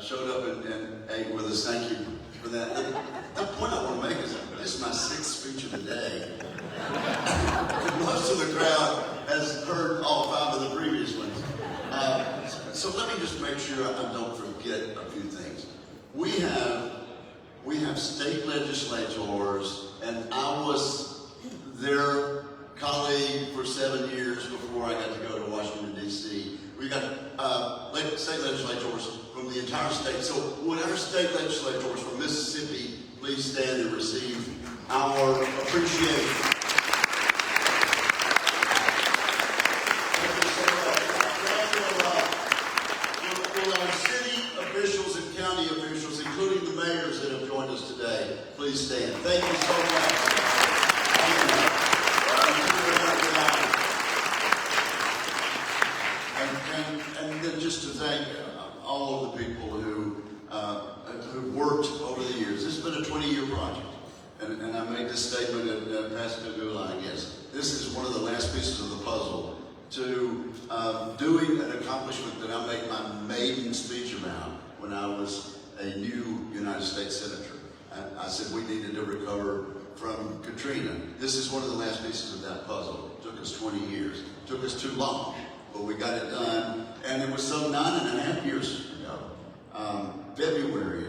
showed up and ate with us. Thank you for that. The point I want to make is this is my 6th speech of the day. Most of the crowd has heard all 5 of the previous ones. So let me just make sure I don't forget a few things. We have state legislators, and I was their colleague for 7 years before I got to go to Washington, D.C. We got state legislators from the entire state. So would our state legislators from Mississippi please stand and receive our appreciation? Please stand. Thank you so much. And then just to thank all of the people who worked over the years. This has been a 20-year project. And I made this statement at Pascagoula, I guess. This is one of the last pieces of the puzzle to doing an accomplishment that I made my maiden speech about when I was a new United States Senator. I said we needed to recover from Katrina. This is one of the last pieces of that puzzle. It took us 20 years. It took us too long, but we got it done. And it was some 9.5 years ago, February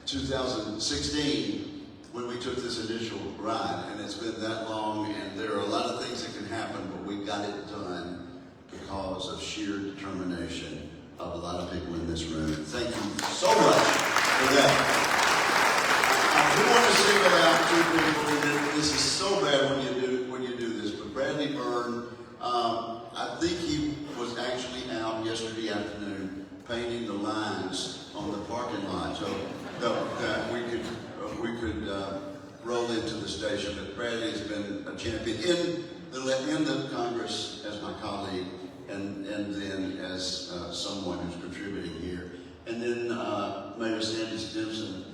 2016, when we took this initial ride. And it's been that long, and there are a lot of things that can happen, but we got it done because of sheer determination of a lot of people in this room. Thank you so much for that. I do want to single out 2 people. And this is so bad when you do this, but Bradley Byrne, I think he was actually out yesterday afternoon painting the lines on the parking lot so that we could roll into the station. But Bradley has been a champion in the Congress as my colleague, and then as someone who's contributing here. And then Mayor Sandy Stimson.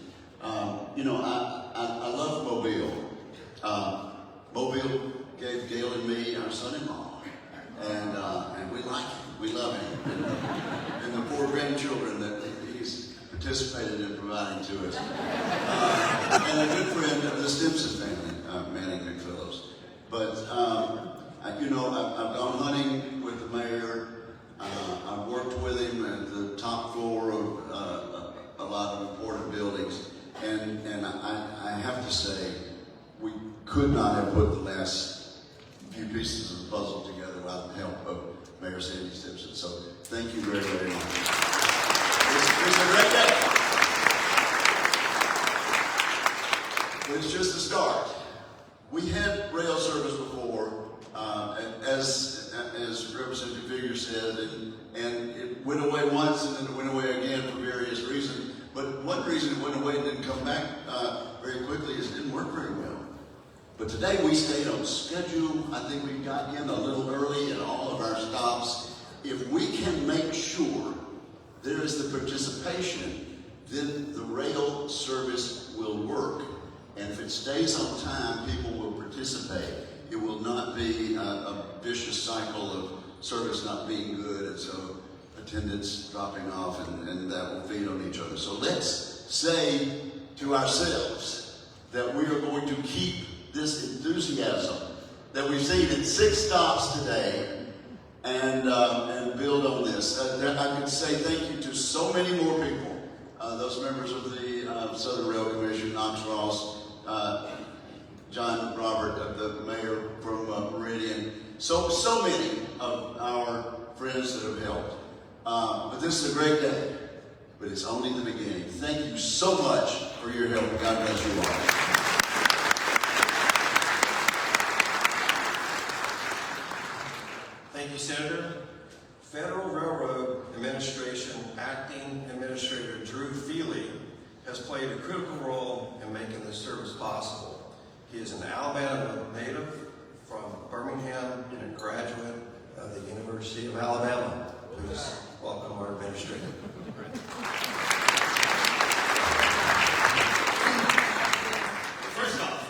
I love Mobile. Mobile gave Gail and me our son-in-law. And we like him. We love him. And the 4 grandchildren that he's participated in providing to us. And a good friend of the Stimson family, Manning McPhillips. But, I've gone hunting with the mayor. I've worked with him at the top floor of a lot of important buildings. And I have to say, we could not have put the last few pieces of the puzzle together without the help of Mayor Sandy Stimson. So thank you very, very much. It's a great day. But it's just the start. We had rail service before, as Representative Figure said, and it went away once and then it went away again for various reasons. But one reason it went away and didn't come back very quickly is it didn't work very well. But today we stayed on schedule. I think we got in a little early at all of our stops. If we can make sure there is the participation, then the rail service will work. And if it stays on time, people will participate. It will not be a vicious cycle of service not being good, and so attendance dropping off, and that will feed on each other. So let's say to ourselves that we are going to keep this enthusiasm that we've seen in 6 stops today and build on this. I can say thank you to so many more people. Those members of the Southern Rail Commission, Knox Ross, John Robert, the mayor from Meridian, so many of our friends that have helped. But this is a great day, but it's only the beginning. Thank you so much for your help. God bless you all. Thank you, Senator. Federal Railroad Administration Acting Administrator Drew Feely has played a critical role in making this service possible. He is an Alabama native from Birmingham and a graduate of the University of Alabama. Please welcome our administrator. First off,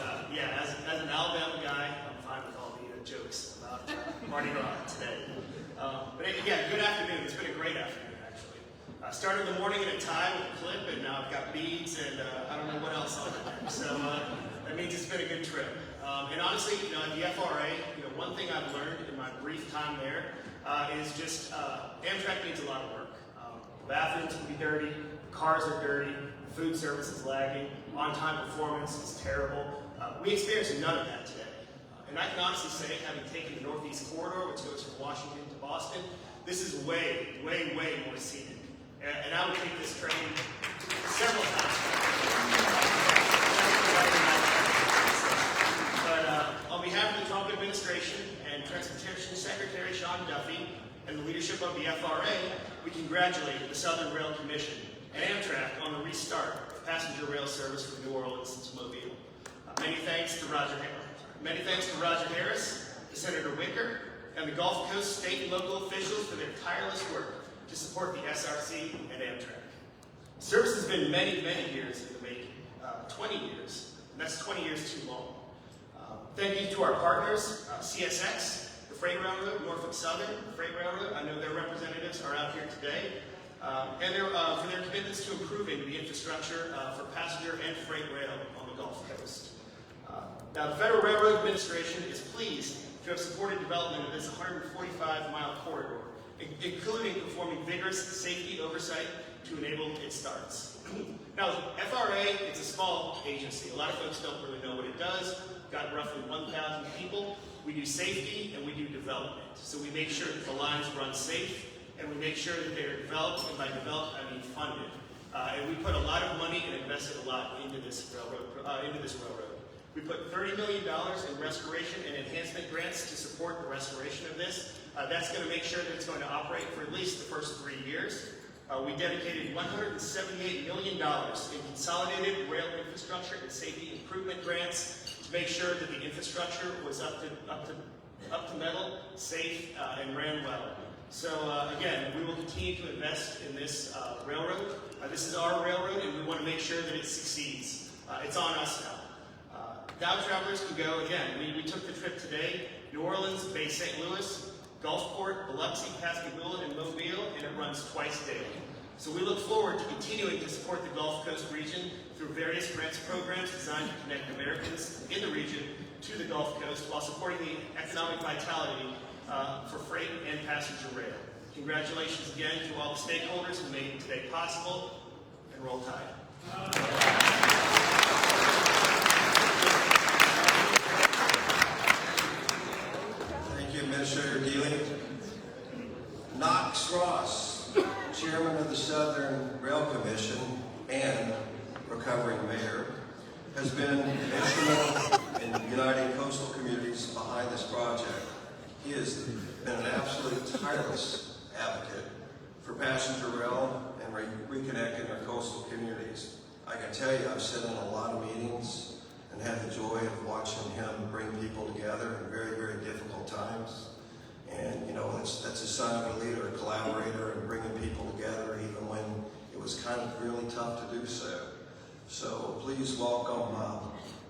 as an Alabama guy, I'm fine with all the jokes about Mardi Gras today. But again, good afternoon. It's been a great afternoon, actually. I started the morning in a tie with a clip, and now I've got beads, and I don't know what else on it. So that means it's been a good trip. And honestly, at the FRA, one thing I've learned in my brief time there is just Amtrak needs a lot of work. The bathrooms can be dirty, the cars are dirty, the food service is lagging, on-time performance is terrible. We experience none of that today. And I can honestly say, having taken the Northeast Corridor, which goes from Washington to Boston, this is way, way, way more scenic. And I would take this train several times. But on behalf of the Trump administration and Transportation Secretary Sean Duffy and the leadership of the FRA, we congratulate the Southern Rail Commission and Amtrak on the restart of passenger rail service from New Orleans to Mobile. Many thanks to Roger Harris, to Senator Wicker, and the Gulf Coast state and local officials for their tireless work to support the SRC and Amtrak. Service has been many, many years in the making, 20 years, and that's 20 years too long. Thank you to our partners, CSX, the Freight Railroad, Norfolk Southern, the Freight Railroad. I know their representatives are out here today, and for their commitments to improving the infrastructure for passenger and freight rail on the Gulf Coast. Now, the Federal Railroad Administration is pleased to have supported development of this 145-mile corridor, including performing vigorous safety oversight to enable its starts. Now, FRA, it's a small agency. A lot of folks don't really know what it does. We've got roughly 1,000 people. We do safety and we do development. So we make sure that the lines run safe, and we make sure that they're developed, and by developed I mean funded. And we put a lot of money and invested a lot into this railroad. We put $30 million in restoration and enhancement grants to support the restoration of this. That's going to make sure that it's going to operate for at least the first 3 years. We dedicated $178 million in consolidated rail infrastructure and safety improvement grants to make sure that the infrastructure was up to metal, safe, and ran well. So again, we will continue to invest in this railroad. This is our railroad, and we want to make sure that it succeeds. It's on us now. Now travelers can go again. We took the trip today: New Orleans, Bay St. Louis, Gulfport, Biloxi, Pascagoula, and Mobile, and it runs twice daily. So we look forward to continuing to support the Gulf Coast region through various grants programs designed to connect Americans in the region to the Gulf Coast while supporting the economic vitality for freight and passenger rail. Congratulations again to all the stakeholders who made today possible, and roll tide. Administrator Dealing. Knox Ross, Chairman of the Southern Rail Commission and recovering mayor, has been instrumental in uniting coastal communities behind this project. He has been an absolute tireless advocate for passenger rail and reconnecting our coastal communities. I can tell you, I've sat in a lot of meetings and had the joy of watching him bring people together in very, very difficult times. And that's a sign of a leader, a collaborator, and bringing people together even when it was kind of really tough to do so. So please welcome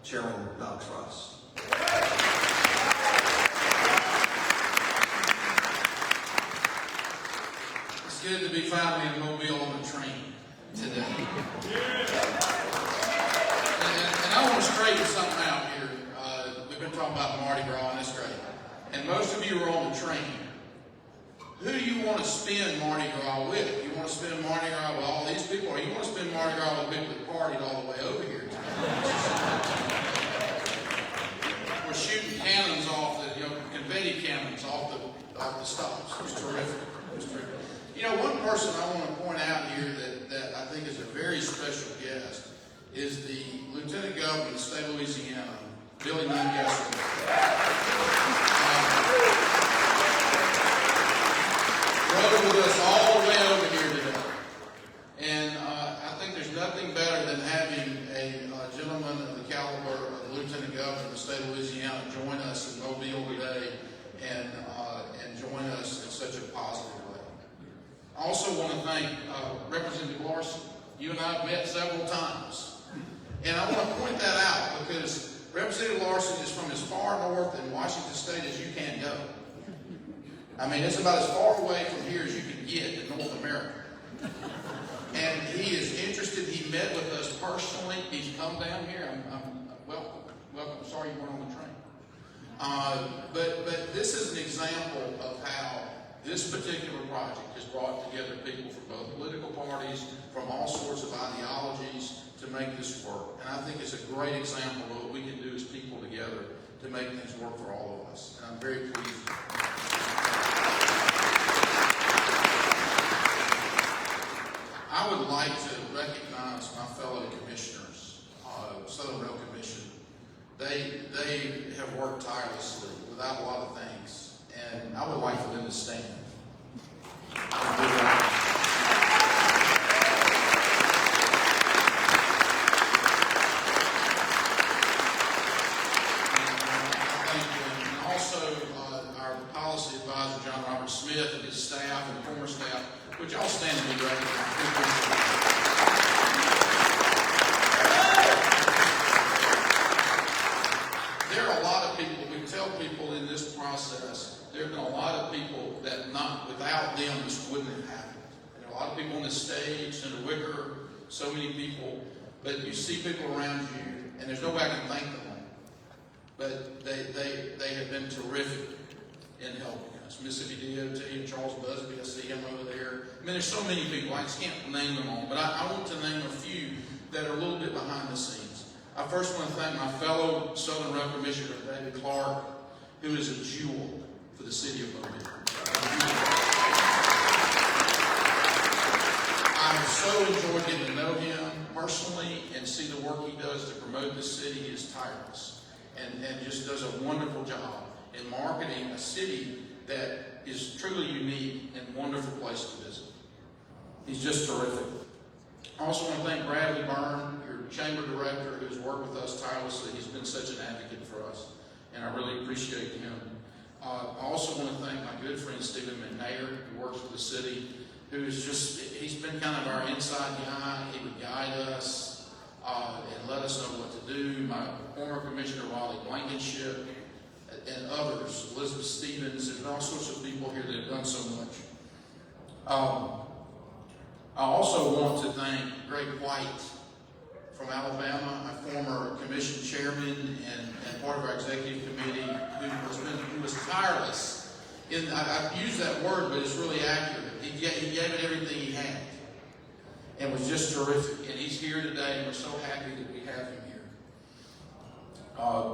Chairman Knox Ross. It's good to be finally in Mobile on the train today. And I want to straighten something out here. We've been talking about Mardi Gras, and it's great. And most of you are on the train. Who do you want to spend Mardi Gras with? You want to spend Mardi Gras with all these people, or you want to spend Mardi Gras with people that partied all the way over here today? We're shooting cannons off confetti cannons off the stops. It was terrific. It was terrific. One person I want to point out here that I think is a very special guest is the Lieutenant Governor of the state of Louisiana, Billy Newcastle. Rode with us all the way over here today. And I think there's nothing better than having a gentleman of the caliber of the Lieutenant Governor of the state of Louisiana join us in Mobile today and join us in such a positive way. I also want to thank Representative Larson. You and I have met several times. And I want to point that out because Representative Larson is from as far north in Washington State as you can go. I mean, it's about as far away from here as you can get in North America. And he is interested. He met with us personally. He's come down here. Welcome. Sorry you weren't on the train. But this is an example of how this particular project has brought together people from both political parties, from all sorts of ideologies, to make this work. And I think it's a great example of what we can do as people together to make things work for all of us. And I'm very pleased. I would like to recognize my fellow commissioners, Southern Rail Commission. They have worked tirelessly without a lot of things, and I would like for them to stand. Smith and his staff and former staff, would y'all stand and be recognized? There are a lot of people, we tell people in this process, there have been a lot of people that without them this wouldn't have happened. And there are a lot of people on the stage, Senator Wicker, so many people, but you see people around you, and there's no way I can thank them all. But they have been terrific in helping us. Mississippi DOT and Charles Busby, I see him over there. I mean, there's so many people, I just can't name them all. But I want to name a few that are a little bit behind the scenes. I first want to thank my fellow Southern Rail Commissioner, David Clark, who is a jewel for the city of Mobile. I have so enjoyed getting to know him personally and see the work he does to promote the city. He is tireless and just does a wonderful job in marketing a city that is truly unique and wonderful place to visit. He's just terrific. I also want to thank Bradley Byrne, your chamber director, who's worked with us tirelessly. He's been such an advocate for us, and I really appreciate him. I also want to thank my good friend Stephen McNair, who works for the city, he's been kind of our inside guy. He would guide us and let us know what to do. My former Commissioner Raleigh Blankenship, and others, Elizabeth Stevens, and all sorts of people here that have done so much. I also want to thank Greg White from Alabama, a former commission chairman and part of our executive committee, who was tireless. I use that word, but it's really accurate. He gave it everything he had, and was just terrific. And he's here today, and we're so happy that we have him here.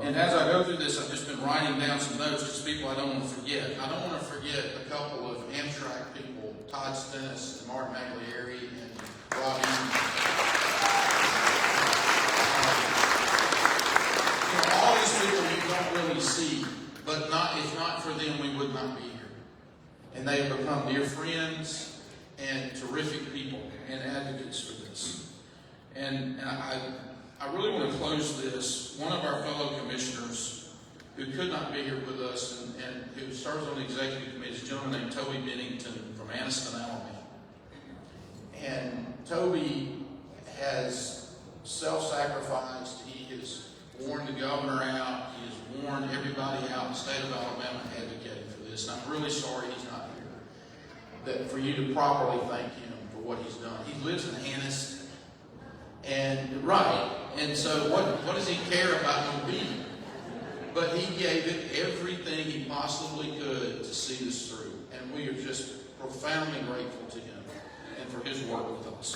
And as I go through this, I've just been writing down some notes, just people I don't want to forget. I don't want to forget a couple of Amtrak people, Todd Stennis and Martin Maglieri and Rob Eaton. All these people you don't really see, but if not for them, we would not be here. And they have become dear friends and terrific people and advocates for this. And I really want to close this. One of our fellow commissioners who could not be here with us and who serves on the executive committee is a gentleman named Toby Bennington from Anniston, Alabama. And Toby has self-sacrificed. He has worn the governor out. He has worn everybody out in the state of Alabama advocating for this. And I'm really sorry he's not here. For you to properly thank him for what he's done. He lives in Anniston. And so what does he care about Mobile? But he gave it everything he possibly could to see this through. And we are just profoundly grateful to him and for his work with us.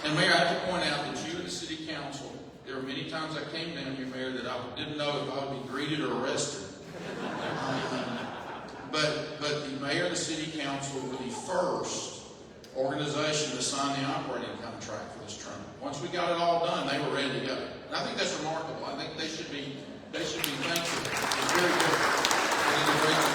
And Mayor, I have to point out that you and the City Council, there were many times I came down here, Mayor, that I didn't know if I would be greeted or arrested. But the Mayor and the City Council were the first organization to sign the operating contract for this train. Once we got it all done, they were ready to go. And I think that's remarkable. I think they should be thankful. It's very good. They did a great job.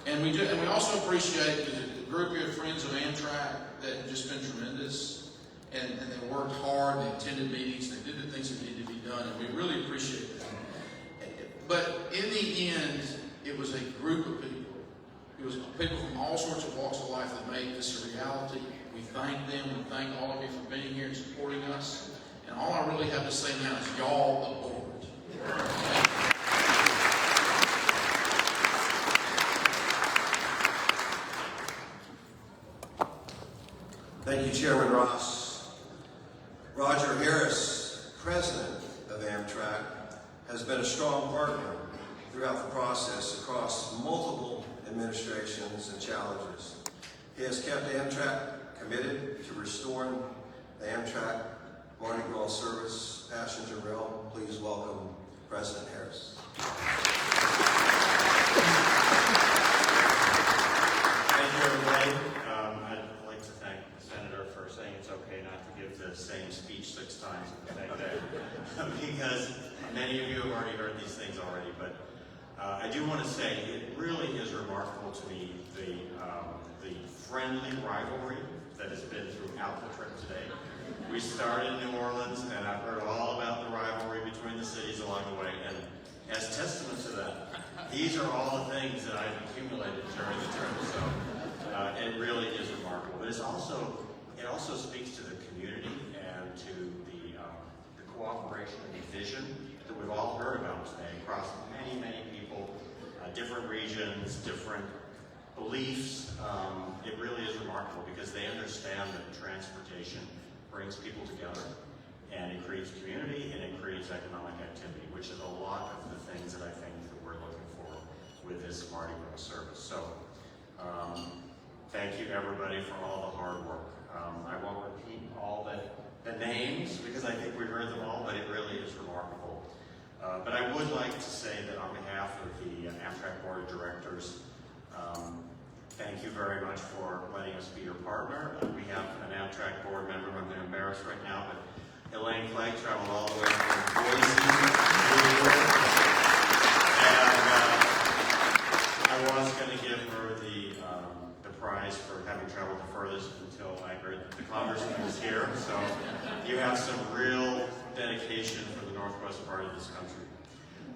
And we also appreciate the group of friends of Amtrak that have just been tremendous. And they worked hard, they attended meetings, they did the things that needed to be done, and we really appreciate that. But in the end, it was a group of people. It was people from all sorts of walks of life that made this a reality. We thank them. We thank all of you for being here and supporting us. And all I really have to say now is y'all aboard. strong partner throughout the process across multiple administrations and challenges. He has kept Amtrak committed to restoring the Amtrak Mardi Gras service passenger rail. Please welcome President Harris. Thank you, everybody. I'd like to thank the Senator for saying it's okay not to give the same speech 6 times in the same day, because many of you have already heard these things already, but I do want to say it really is remarkable to me the friendly rivalry that has been throughout the trip today. We started in New Orleans, and I've heard all about the rivalry between the cities along the way, and as testament to that, these are all the things that I've accumulated during the trip, so it really is remarkable. But it also speaks to the community and to the cooperation and the vision that we've all heard about today across many, many people, different regions, different beliefs. It really is remarkable because they understand that transportation brings people together, and it creates community, and it creates economic activity, which is a lot of the things that I think that we're looking for with this Mardi Gras service. So, thank you everybody for all the hard work. I won't repeat all the names because I think we've heard them all, but it really is remarkable. But I would like to say that on behalf of the Amtrak Board of Directors, thank you very much for letting us be your partner. We have an Amtrak board member who I'm going to embarrass right now, but Elaine Clegg traveled all the way from Boise, New York, and I was going to give her the prize for having traveled the furthest until I heard the Congressman was here. So you have some real dedication for the northwest part of this country.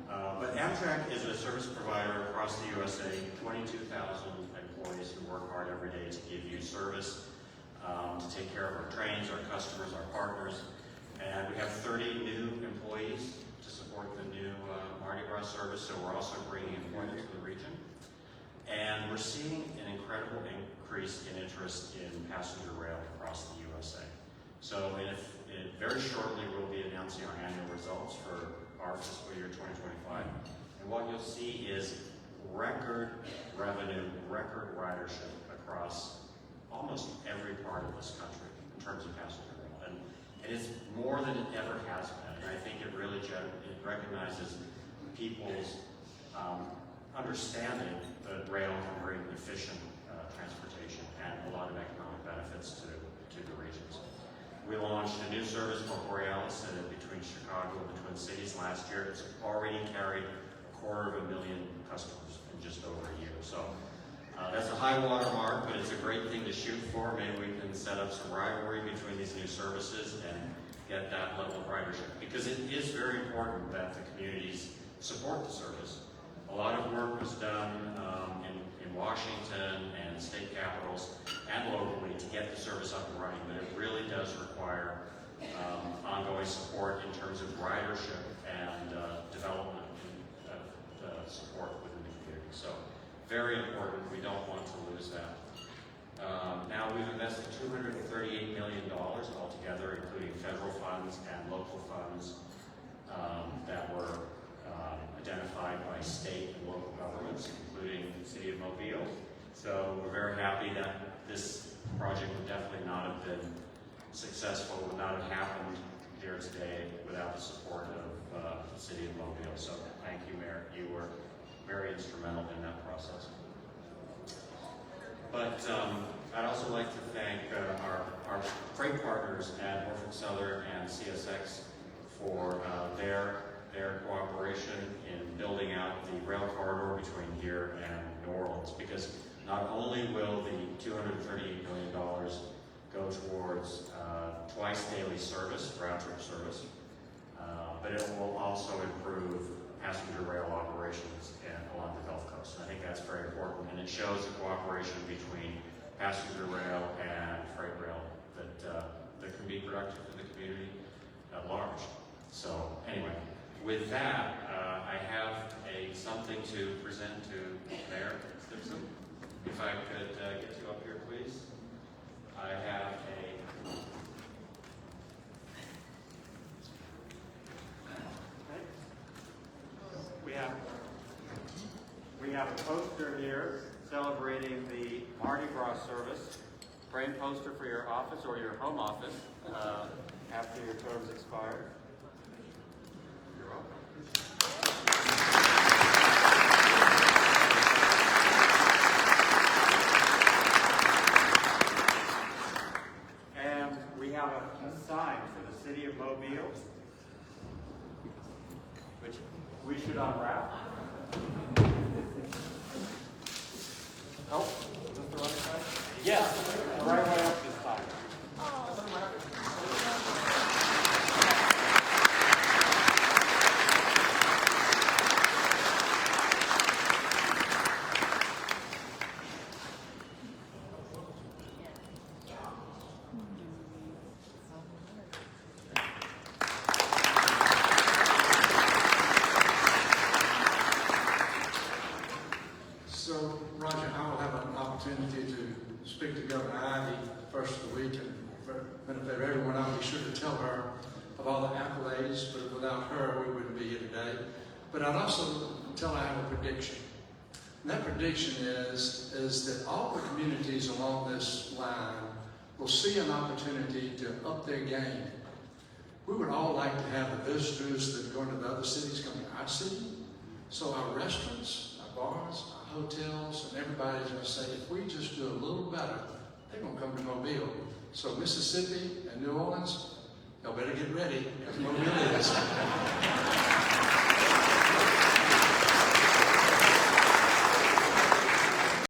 But Amtrak is a service provider across the USA, 22,000 employees who work hard every day to give you service, to take care of our trains, our customers, our partners. And we have 30 new employees to support the new Mardi Gras service, so we're also bringing employment to the region. And we're seeing an incredible increase in interest in passenger rail across the USA. So very shortly we'll be announcing our annual results for our fiscal year 2025. And what you'll see is record revenue, record ridership across almost every part of this country in terms of passenger rail. And it's more than it ever has been. And I think it really it recognizes people's understanding that rail can bring efficient transportation and a lot of economic benefits to the regions. We launched a new service called Borealis between Chicago and the Twin Cities last year. It's already carried 250,000 customers in just over a year. So that's a high water mark, but it's a great thing to shoot for. Maybe we can set up some rivalry between these new services and get that level of ridership, because it is very important that the communities support the service. A lot of work was done in Washington and state capitals and locally to get the service up and running, but it really does require ongoing support in terms of ridership and development support within the community. So very important. We don't want to lose that. Now we've invested $238 million altogether, including federal funds and local funds that were identified by state and local governments, including the city of Mobile. So we're very happy that this project would definitely not have been successful, would not have happened here today without the support of the city of Mobile. So thank you, Mayor. You were very instrumental in that process. But I'd also like to thank our freight partners at Norfolk Southern and CSX for their cooperation in building out the rail corridor between here and New Orleans, because not only will the $238 million go towards twice daily service, round trip service, but it will also improve passenger rail operations along the Gulf Coast. And I think that's very important, and it shows the cooperation between passenger rail and freight rail that can be productive for the community at large. So anyway, with that, I have something to present to Mayor Stimpson. If I could get you up here, please. I have have a poster here celebrating the Mardi Gras service. Frame poster for your office or your home office after your terms expire. You're welcome. And we have a sign for the city of Mobile, which we should unwrap. Oh, is this the right side? Yes, the right way up this time. So, Roger, I will have an opportunity to speak to Governor Ivy the first of the week, and for the benefit of everyone, I'll be sure to tell her of all the accolades, but without her, we wouldn't be here today. But I'd also tell her I have a prediction. And that prediction is that all the communities along this line will see an opportunity to up their game. We would all like to have the visitors that are going to the other cities come to our city. So our restaurants, our bars, our hotels, and everybody's going to say, if we just do a little better, they're going to come to Mobile. So Mississippi and New Orleans, y'all better get ready, because Mobile is.